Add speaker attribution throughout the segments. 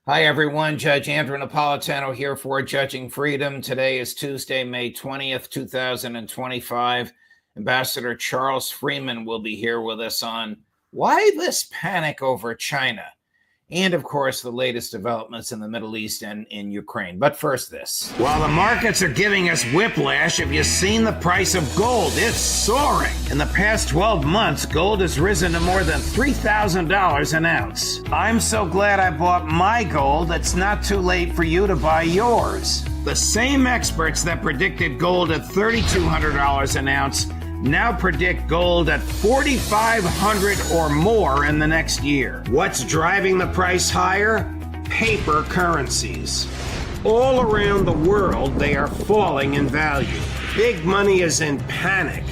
Speaker 1: Hi, everyone. Judge Andrew Napolitano here for Judging Freedom. Today is Tuesday, May 20th, 2025. Ambassador Charles Freeman will be here with us on why this panic over China, and, of course, the latest developments in the Middle East and in Ukraine. But first, this. While the markets are giving us whiplash, have you seen the price of gold? It's soaring. In the past 12 months, gold has risen to more than $3,000 an ounce. I'm so glad I bought my gold. It's not too late for you to buy yours. The same experts that predicted gold at $3,200 an ounce now predict gold at $4,500 or more in the next year. What's driving the price higher? Paper currencies. All around the world, they are falling in value. Big money is in panic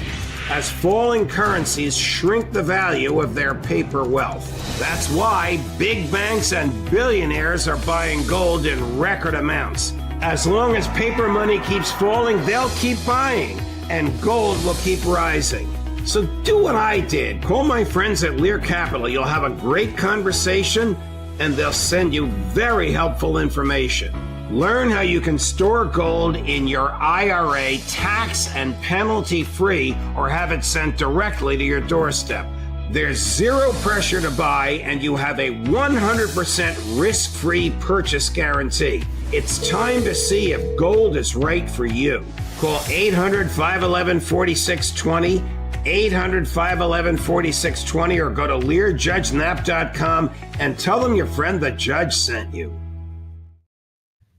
Speaker 1: as falling currencies shrink the value of their paper wealth. That's why big banks and billionaires are buying gold in record amounts. As long as paper money keeps falling, they'll keep buying, and gold will keep rising. So do what I did. Call my friends at Lear Capital. You'll have a great conversation, and they'll send you very helpful information. Learn how you can store gold in your IRA tax and penalty free, or have it sent directly to your doorstep. There's zero pressure to buy, and you have a 100% risk-free purchase guarantee. It's time to see if gold is right for you. Call 800-511-4620, 800-511-4620, or go to LearJudgeNap.com and tell them your friend the judge sent you.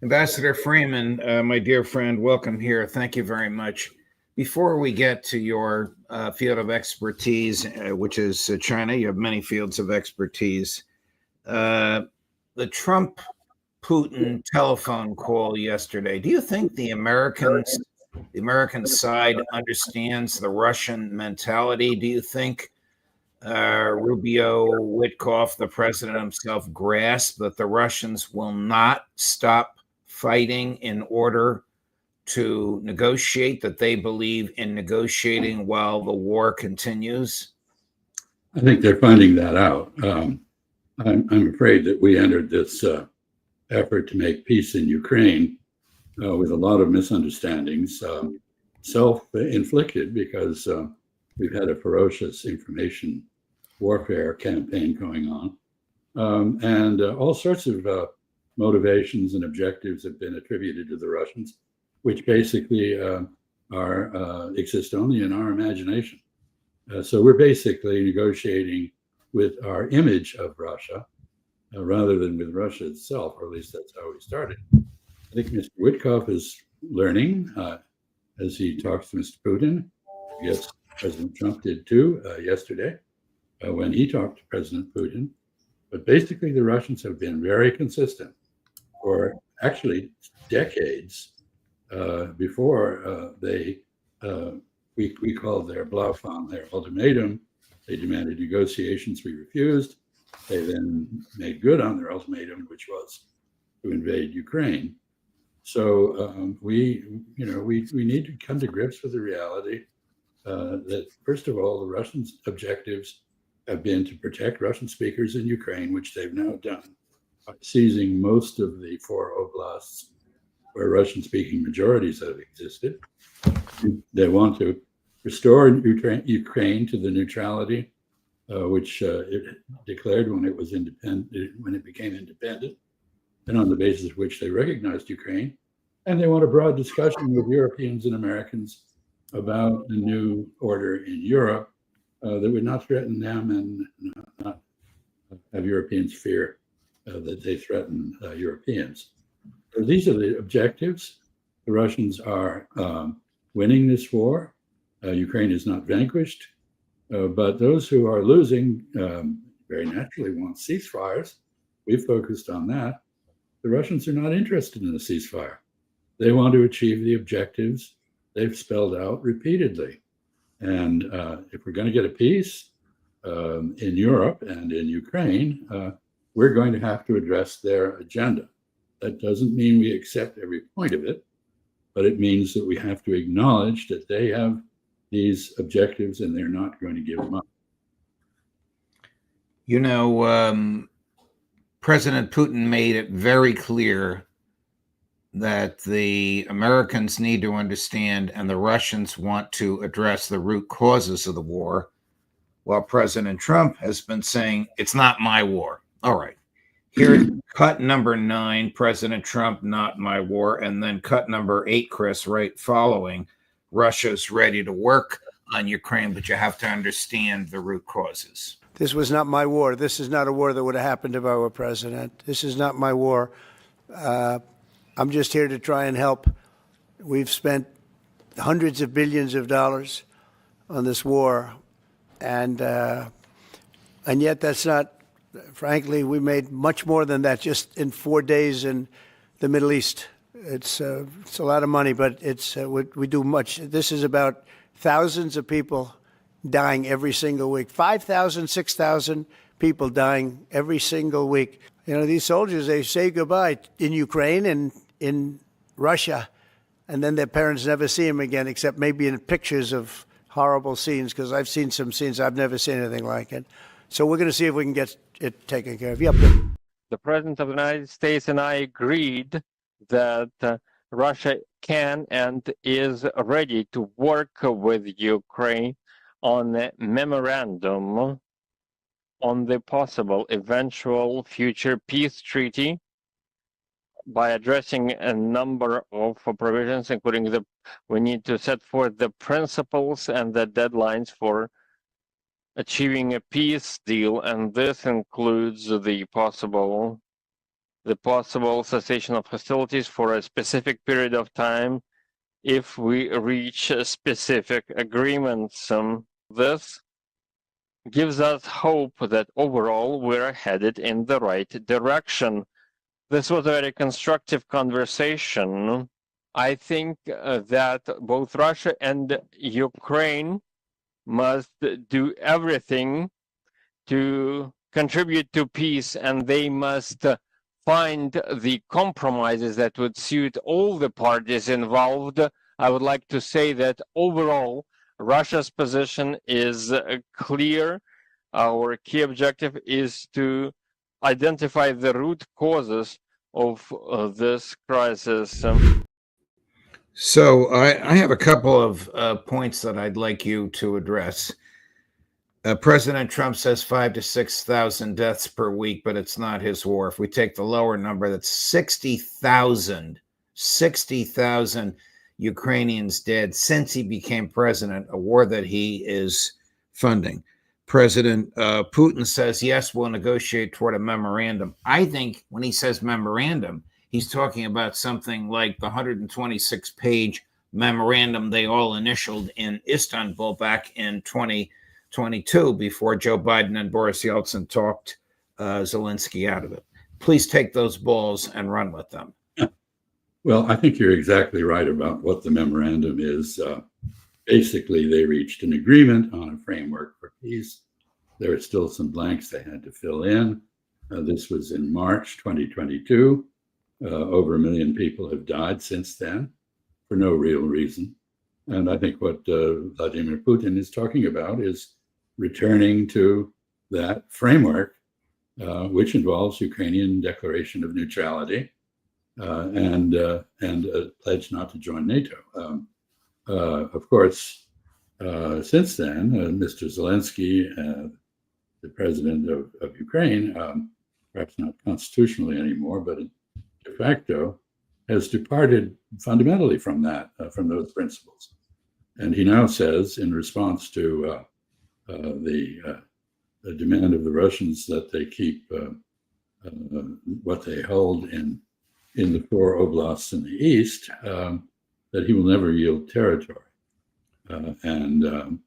Speaker 1: Ambassador Freeman, my dear friend, welcome here. Thank you very much. Before we get to your field of expertise, which is China, you have many fields of expertise. The Trump-Putin telephone call yesterday, do you think the American side understands the Russian mentality? Do you think Rubio, Witkoff, the president himself, grasp that the Russians will not stop fighting in order to negotiate, that they believe in negotiating while the war continues?
Speaker 2: I think they're finding that out. I'm afraid that we entered this effort to make peace in Ukraine with a lot of misunderstandings, self-inflicted, because we've had a ferocious information warfare campaign going on. And all sorts of motivations and objectives have been attributed to the Russians, which basically exist only in our imagination. So we're basically negotiating with our image of Russia rather than with Russia itself, or at least that's how we started. I think Mr. Witkoff is learning as he talks to Mr. Putin. Yes, President Trump did too yesterday when he talked to President Putin. But basically, the Russians have been very consistent for actually decades before we called their bluff on their ultimatum. They demanded negotiations. We refused. They then made good on their ultimatum, which was to invade Ukraine. So we need to come to grips with the reality that, first of all, the Russians' objectives have been to protect Russian speakers in Ukraine, which they've now done by seizing most of the 4 oblasts where Russian-speaking majorities have existed. They want to restore Ukraine to the neutrality which it declared when it was independent, when it became independent, and on the basis of which they recognized Ukraine. And they want a broad discussion with Europeans and Americans about the new order in Europe that would not threaten them and not have Europeans fear that they threaten Europeans. So these are the objectives. The Russians are winning this war. Ukraine is not vanquished, but those who are losing very naturally want ceasefires. We've focused on that. The Russians are not interested in a ceasefire. They want to achieve the objectives they've spelled out repeatedly. And if we're going to get a peace in Europe and in Ukraine, we're going to have to address their agenda. That doesn't mean we accept every point of it, but it means that we have to acknowledge that they have these objectives and they're not going to give them up.
Speaker 1: You know, President Putin made it very clear that the Americans need to understand and the Russians want to address the root causes of the war, while President Trump has been saying, it's not my war. All right. Here's cut number 9, President Trump, not my war. And then cut number 8, Chris, right following, Russia's ready to work on Ukraine, but you have to understand the root causes.
Speaker 3: This was not my war. This is not a war that would have happened if I were president. This is not my war. I'm just here to try and help. We've spent hundreds of billions of dollars on this war, and yet that's not, frankly, we made much more than that just in 4 days in the Middle East. It's a lot of money, but we do much. This is about thousands of people dying every single week. 5,000, 6,000 people dying every single week. You know, these soldiers, they say goodbye in Ukraine and in Russia, and then their parents never see them again, except maybe in pictures of horrible scenes, because I've seen some scenes, I've never seen anything like it. So we're going to see if we can get it taken care of. Yep.
Speaker 4: The President of the United States and I agreed that Russia can and is ready to work with Ukraine on a memorandum on the possible eventual future peace treaty by addressing a number of provisions, including we need to set forth the principles and the deadlines for achieving a peace deal, and this includes the possible cessation of hostilities for a specific period of time if we reach specific agreements. This gives us hope that overall we're headed in the right direction. This was a very constructive conversation. I think that both Russia and Ukraine must do everything to contribute to peace, and they must find the compromises that would suit all the parties involved. I would like to say that overall, Russia's position is clear. Our key objective is to identify the root causes of this crisis.
Speaker 1: So I have a couple of points that I'd like you to address. President Trump says 5,000 to 6,000 deaths per week, but it's not his war. If we take the lower number, that's 60,000 Ukrainians dead since he became president, a war that he is funding. President Putin says, yes, we'll negotiate toward a memorandum. I think when he says memorandum, he's talking about something like the 126-page memorandum they all initialed in Istanbul back in 2022 before Joe Biden and Boris Yeltsin talked Zelensky out of it. Please take those balls and run with them.
Speaker 2: Well, I think you're exactly right about what the memorandum is. Basically, they reached an agreement on a framework for peace. There are still some blanks they had to fill in. This was in March 2022. Over 1 million people have died since then for no real reason. And I think what Vladimir Putin is talking about is returning to that framework, which involves Ukrainian declaration of neutrality and a pledge not to join NATO. Of course, since then, Mr. Zelensky, the president of Ukraine, perhaps not constitutionally anymore, but de facto, has departed fundamentally from those principles. And he now says, in response to the demand of the Russians that they keep what they hold in the 4 oblasts in the east, that he will never yield territory. And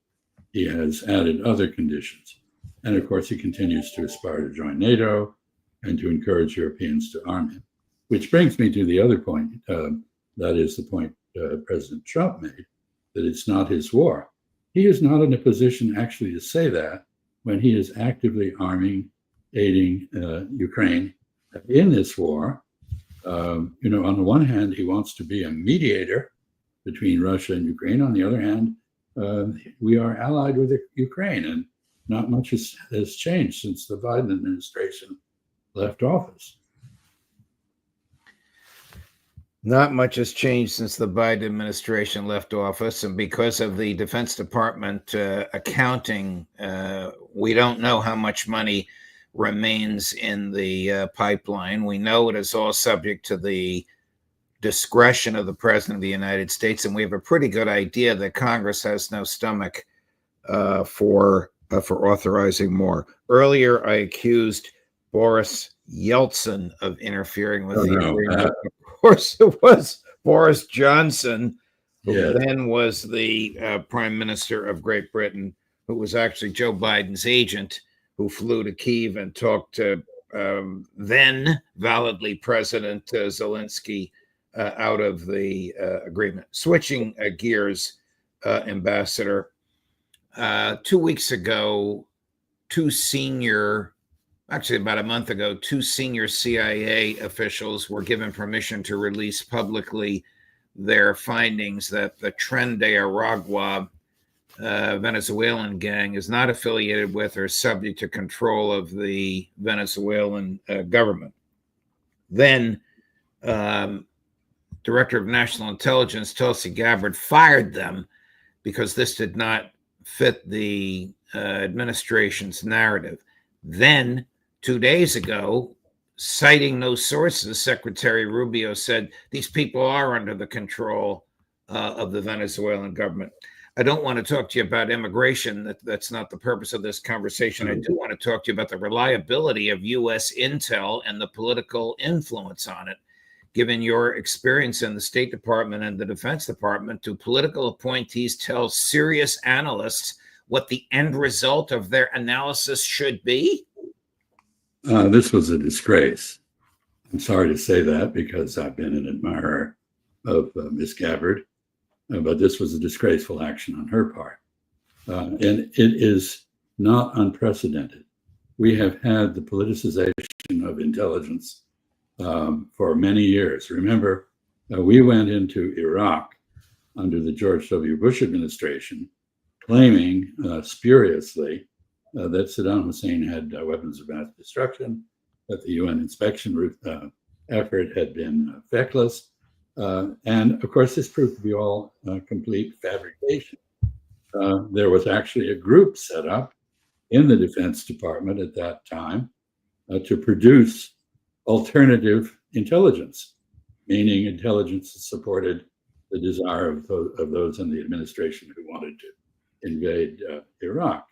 Speaker 2: he has added other conditions. And of course, he continues to aspire to join NATO and to encourage Europeans to arm him. Which brings me to the other point, that is the point President Trump made, that it's not his war. He is not in a position actually to say that when he is actively aiding Ukraine in this war. On the one hand, he wants to be a mediator between Russia and Ukraine. On the other hand, we are allied with Ukraine, and not much has changed since the Biden administration left office.
Speaker 1: Not much has changed since the Biden administration left office, and because of the Defense Department accounting, we don't know how much money remains in the pipeline. We know it is all subject to the discretion of the President of the United States, and we have a pretty good idea that Congress has no stomach for authorizing more. Earlier, I accused Boris Yeltsin of interfering with the agreement. Of course, it was Boris Johnson, who then was the Prime Minister of Great Britain, who was actually Joe Biden's agent, who flew to Kyiv and talked to then validly President Zelensky out of the agreement. Switching gears, Ambassador, 2 weeks ago, about a month ago, two senior CIA officials were given permission to release publicly their findings that the Tren de Aragua Venezuelan gang is not affiliated with or subject to control of the Venezuelan government. Then Director of National Intelligence Tulsi Gabbard fired them because this did not fit the administration's narrative. Then 2 days ago, citing those sources, Secretary Rubio said these people are under the control of the Venezuelan government. I don't want to talk to you about immigration. That's not the purpose of this conversation. I do want to talk to you about the reliability of U.S. intel and the political influence on it. Given your experience in the State Department and the Defense Department, do political appointees tell serious analysts what the end result of their analysis should be?
Speaker 2: This was a disgrace. I'm sorry to say that because I've been an admirer of Ms. Gabbard, but this was a disgraceful action on her part. And it is not unprecedented. We have had the politicization of intelligence for many years. Remember, we went into Iraq under the George W. Bush administration, claiming spuriously that Saddam Hussein had weapons of mass destruction, that the UN inspection effort had been feckless. And of course, this proved to be all complete fabrication. There was actually a group set up in the Defense Department at that time to produce alternative intelligence, meaning intelligence that supported the desire of those in the administration who wanted to invade Iraq.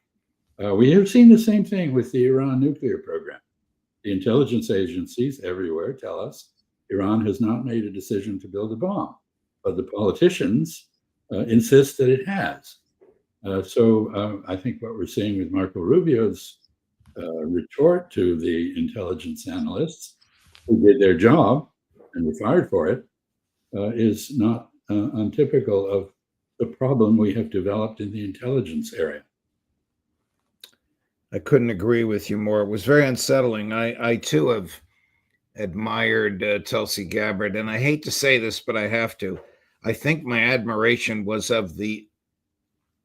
Speaker 2: We have seen the same thing with the Iran nuclear program. The intelligence agencies everywhere tell us Iran has not made a decision to build a bomb, but the politicians insist that it has. So I think what we're seeing with Marco Rubio's retort to the intelligence analysts who did their job and were fired for it is not untypical of the problem we have developed in the intelligence area.
Speaker 1: I couldn't agree with you more. It was very unsettling. I too have admired Tulsi Gabbard, and I hate to say this, but I have to. I think my admiration was of the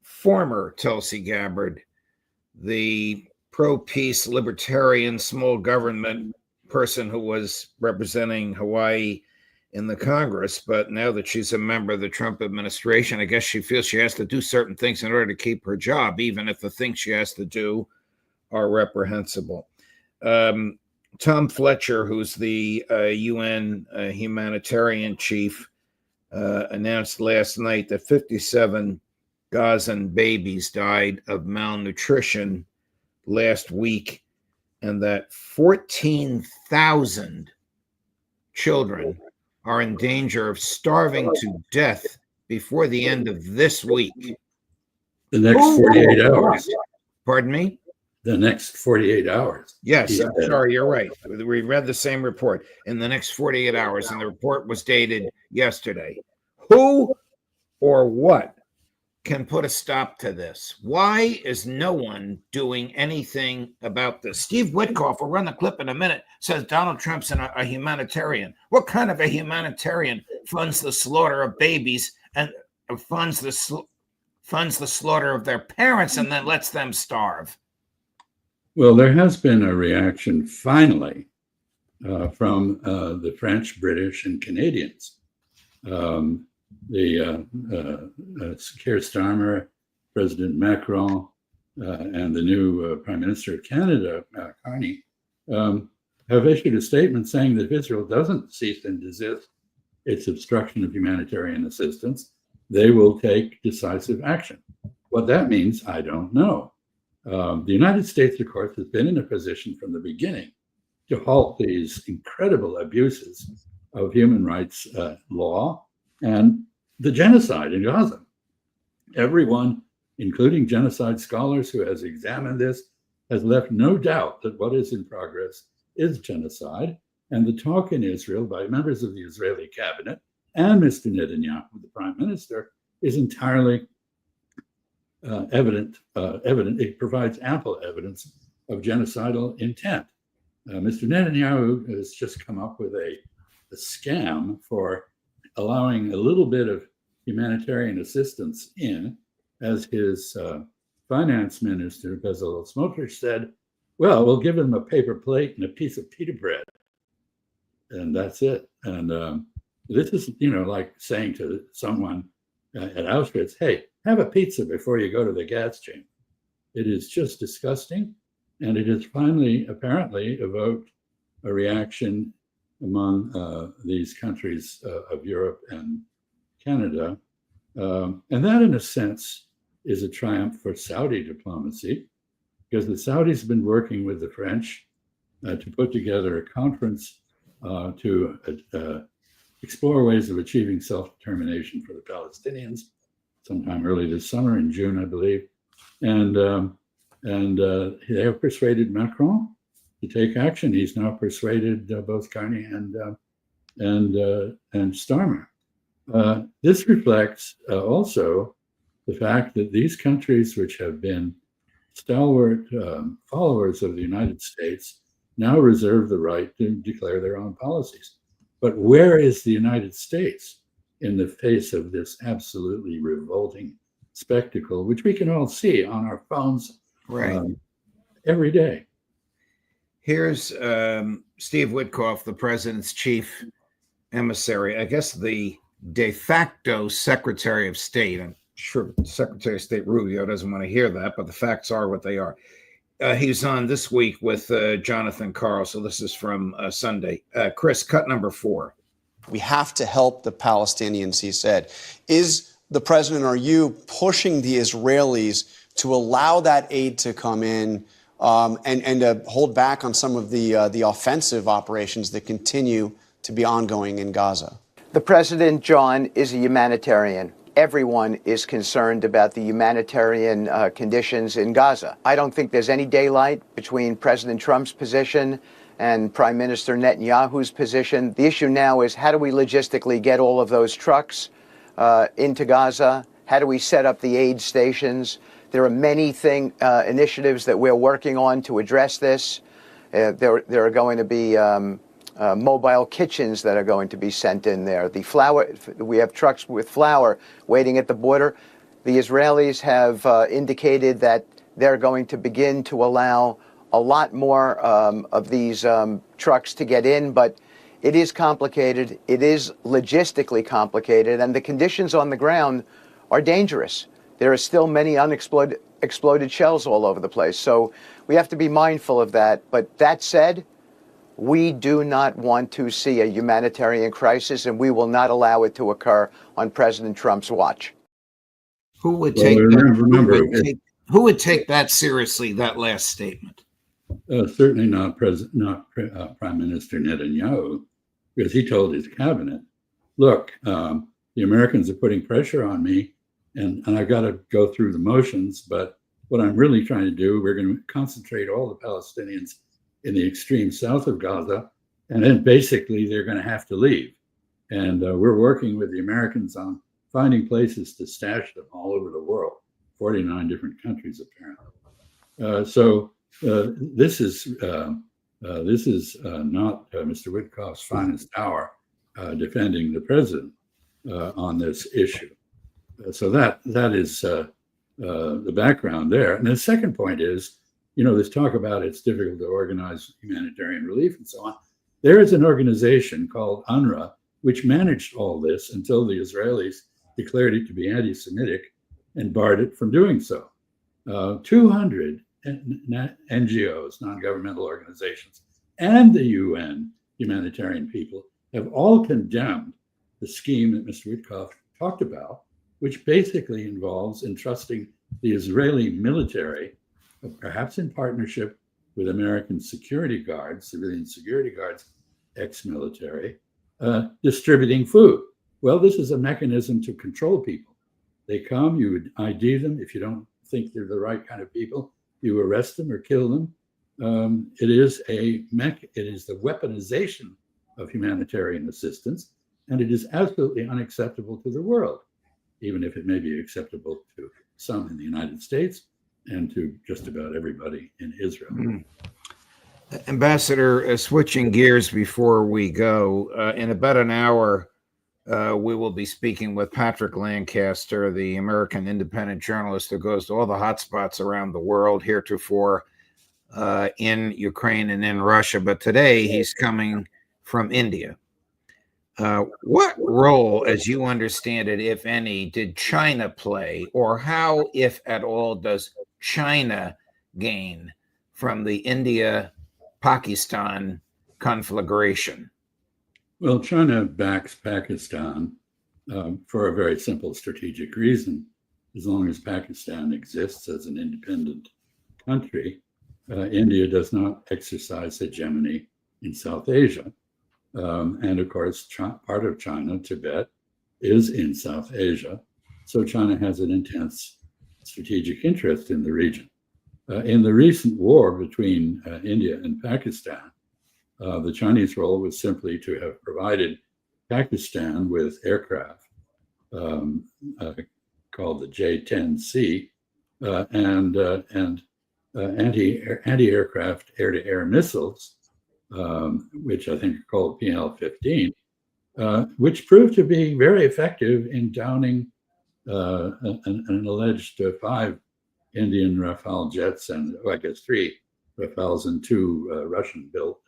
Speaker 1: former Tulsi Gabbard, the pro-peace, libertarian, small government person who was representing Hawaii in the Congress. But now that she's a member of the Trump administration, I guess she feels she has to do certain things in order to keep her job, even if the things she has to do are reprehensible. Tom Fletcher, who's the UN humanitarian chief, announced last night that 57 Gazan babies died of malnutrition last week, and that 14,000 children are in danger of starving to death before the end of this week.
Speaker 2: The next 48 hours.
Speaker 1: Pardon me?
Speaker 2: The next 48 hours.
Speaker 1: Yes, I'm sorry, you're right. We read the same report in the next 48 hours, and the report was dated yesterday. Who or what can put a stop to this? Why is no one doing anything about this? Steve Witkoff, we'll run the clip in a minute, says Donald Trump's a humanitarian. What kind of a humanitarian funds the slaughter of babies and funds the slaughter of their parents and then lets them starve?
Speaker 2: Well, there has been a reaction finally from the French, British, and Canadians. Keir Starmer, President Macron, and the new Prime Minister of Canada, Carney, have issued a statement saying that if Israel doesn't cease and desist its obstruction of humanitarian assistance, they will take decisive action. What that means, I don't know. The United States, of course, has been in a position from the beginning to halt these incredible abuses of human rights law and the genocide in Gaza. Everyone, including genocide scholars who has examined this, has left no doubt that what is in progress is genocide. And the talk in Israel by members of the Israeli cabinet and Mr. Netanyahu, the prime minister, is entirely evident. It provides ample evidence of genocidal intent. Mr. Netanyahu has just come up with a scam for allowing a little bit of humanitarian assistance in, as his finance minister, Bezalel Smotrich, said, well, we'll give him a paper plate and a piece of pita bread. And that's it. And this is, like saying to someone at Auschwitz, hey, have a pizza before you go to the gas chamber. It is just disgusting. And it has finally, apparently, evoked a reaction among these countries of Europe and Canada. And that, in a sense, is a triumph for Saudi diplomacy, because the Saudis have been working with the French to put together a conference to explore ways of achieving self-determination for the Palestinians sometime early this summer, in June, I believe. And they have persuaded Macron to take action. He's now persuaded both Carney and Starmer. This reflects also the fact that these countries, which have been stalwart followers of the United States, now reserve the right to declare their own policies. But where is the United States in the face of this absolutely revolting spectacle, which we can all see on our phones every day?
Speaker 1: Here's Steve Witkoff, the president's chief emissary, I guess the de facto Secretary of State. I'm sure Secretary of State Rubio doesn't want to hear that, but the facts are what they are. He's on this week with Jonathan Karl. So this is from Sunday. Chris, cut number 4.
Speaker 5: We have to help the Palestinians, he said. Is the president, are you pushing the Israelis to allow that aid to come in and to hold back on some of the offensive operations that continue to be ongoing in Gaza?
Speaker 6: The president, John, is a humanitarian. Everyone is concerned about the humanitarian conditions in Gaza. I don't think there's any daylight between President Trump's position and Prime Minister Netanyahu's position. The issue now is, how do we logistically get all of those trucks into Gaza? How do we set up the aid stations? There are many initiatives that we're working on to address this. There are going to be mobile kitchens that are going to be sent in there. The flour, we have trucks with flour waiting at the border. The Israelis have indicated that they're going to begin to allow a lot more of these trucks to get in, but it is complicated. It is logistically complicated, and the conditions on the ground are dangerous. There are still many exploded shells all over the place. So we have to be mindful of that. But that said, we do not want to see a humanitarian crisis, and we will not allow it to occur on President Trump's watch.
Speaker 1: Who would take that? Who would take that seriously? That last statement.
Speaker 2: Certainly not Prime Minister Netanyahu, because he told his cabinet, "Look, the Americans are putting pressure on me, and I've got to go through the motions. But what I'm really trying to do, we're going to concentrate all the Palestinians in the extreme south of Gaza, and then basically they're going to have to leave. And we're working with the Americans on finding places to stash them all over the world, 49 different countries apparently. So this is not Mr. Witkoff's finest hour defending the president on this issue. So that is the background there. And the second point is, this talk about it's difficult to organize humanitarian relief and so on. There is an organization called UNRWA, which managed all this until the Israelis declared it to be anti-Semitic and barred it from doing so. 200 NGOs, non-governmental organizations, and the UN humanitarian people have all condemned the scheme that Mr. Witkoff talked about, which basically involves entrusting the Israeli military, perhaps in partnership with American security guards, civilian security guards, ex-military, distributing food. Well, this is a mechanism to control people. They come, you would ID them. If you don't think they're the right kind of people, you arrest them or kill them. It is the weaponization of humanitarian assistance, and it is absolutely unacceptable to the world, even if it may be acceptable to some in the United States and to just about everybody in Israel.
Speaker 1: Ambassador, switching gears before we go, in about an hour, we will be speaking with Patrick Lancaster, the American independent journalist who goes to all the hotspots around the world heretofore in Ukraine and in Russia. But today he's coming from India. What role, as you understand it, if any, did China play, or how, if at all, does China gain from the India-Pakistan conflagration?
Speaker 2: Well, China backs Pakistan for a very simple strategic reason. As long as Pakistan exists as an independent country, India does not exercise hegemony in South Asia. And of course, part of China, Tibet, is in South Asia. So China has an intense strategic interest in the region. In the recent war between India and Pakistan, the Chinese role was simply to have provided Pakistan with aircraft called the J-10C and anti-aircraft air-to-air missiles, which I think are called PL-15, which proved to be very effective in downing an alleged 5 Indian Rafale jets and, I guess, 3 Rafales and 2 Russian-built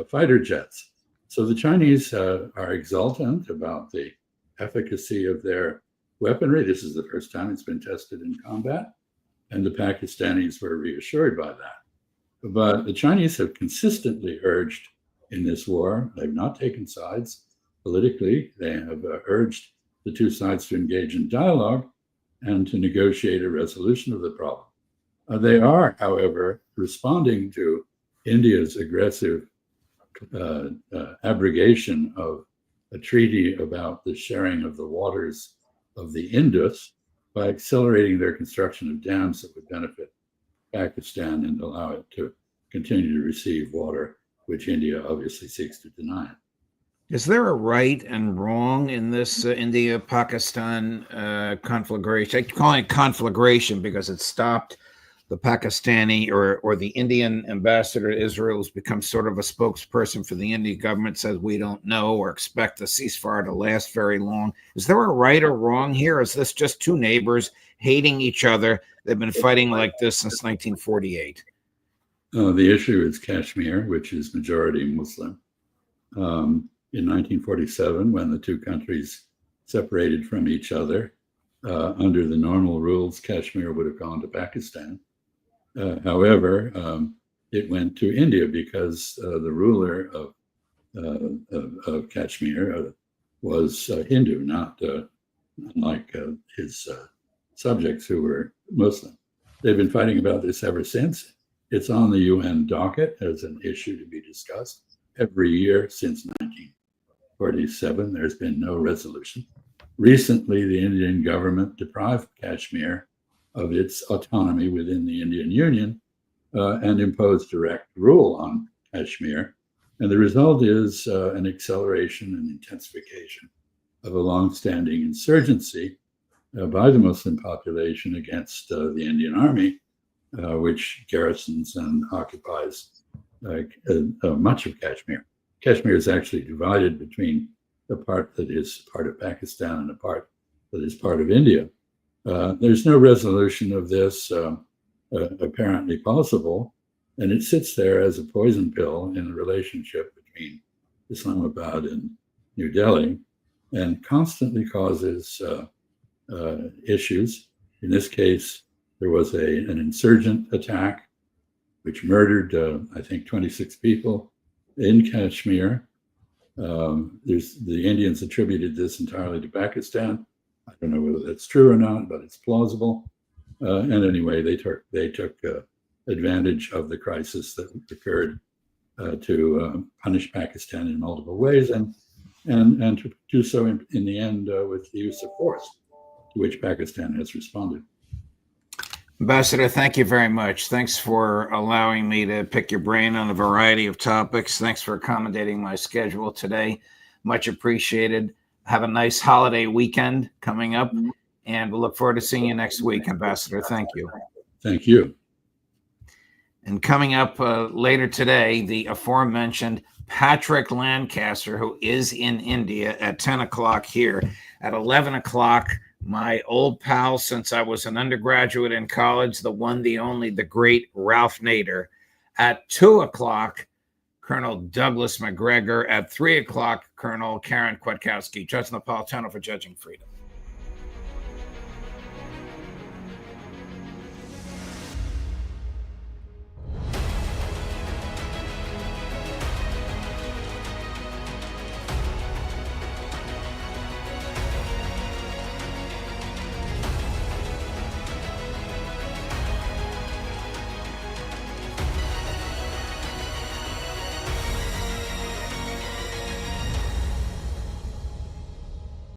Speaker 2: fighter jets. So the Chinese are exultant about the efficacy of their weaponry. This is the first time it's been tested in combat, and the Pakistanis were reassured by that. But the Chinese have consistently urged in this war, they've not taken sides politically, they have urged the two sides to engage in dialogue and to negotiate a resolution of the problem. They are, however, responding to India's aggressive abrogation of a treaty about the sharing of the waters of the Indus by accelerating their construction of dams that would benefit Pakistan and allow it to continue to receive water, which India obviously seeks to deny.
Speaker 1: Is there a right and wrong in this India-Pakistan conflagration? I call it conflagration because it stopped the Pakistani or the Indian ambassador to Israel has become sort of a spokesperson for the Indian government, says we don't know or expect the ceasefire to last very long. Is there a right or wrong here? Is this just two neighbors hating each other? They've been fighting like this since 1948.
Speaker 2: The issue is Kashmir, which is majority Muslim. In 1947, when the two countries separated from each other, under the normal rules, Kashmir would have gone to Pakistan. However, it went to India because the ruler of Kashmir was Hindu, not like his subjects who were Muslim. They've been fighting about this ever since. It's on the UN docket as an issue to be discussed every year since 1947. There's been no resolution. Recently, the Indian government deprived Kashmir of its autonomy within the Indian Union and imposed direct rule on Kashmir. And the result is an acceleration and intensification of a longstanding insurgency by the Muslim population against the Indian army, which garrisons and occupies much of Kashmir. Kashmir is actually divided between the part that is part of Pakistan and the part that is part of India. There's no resolution of this apparently possible, and it sits there as a poison pill in the relationship between Islamabad and New Delhi, and constantly causes issues. In this case, there was an insurgent attack which murdered, I think, 26 people in Kashmir. The Indians attributed this entirely to Pakistan. I don't know whether that's true or not, but it's plausible. And anyway, they took advantage of the crisis that occurred to punish Pakistan in multiple ways, and to do so in the end with the use of force, to which Pakistan has responded.
Speaker 1: Ambassador, thank you very much. Thanks for allowing me to pick your brain on a variety of topics. Thanks for accommodating my schedule today. Much appreciated. Have a nice holiday weekend coming up, and we'll look forward to seeing you next week, Ambassador. Thank you.
Speaker 2: Thank you.
Speaker 1: And coming up later today, the aforementioned Patrick Lancaster, who is in India at 10 o'clock here. At 11 o'clock, my old pal since I was an undergraduate in college, the one, the only, the great Ralph Nader. At 2 o'clock, Colonel Douglas McGregor. At 3 o'clock, Colonel Karen Kwiatkowski. Judge Napolitano for Judging Freedom.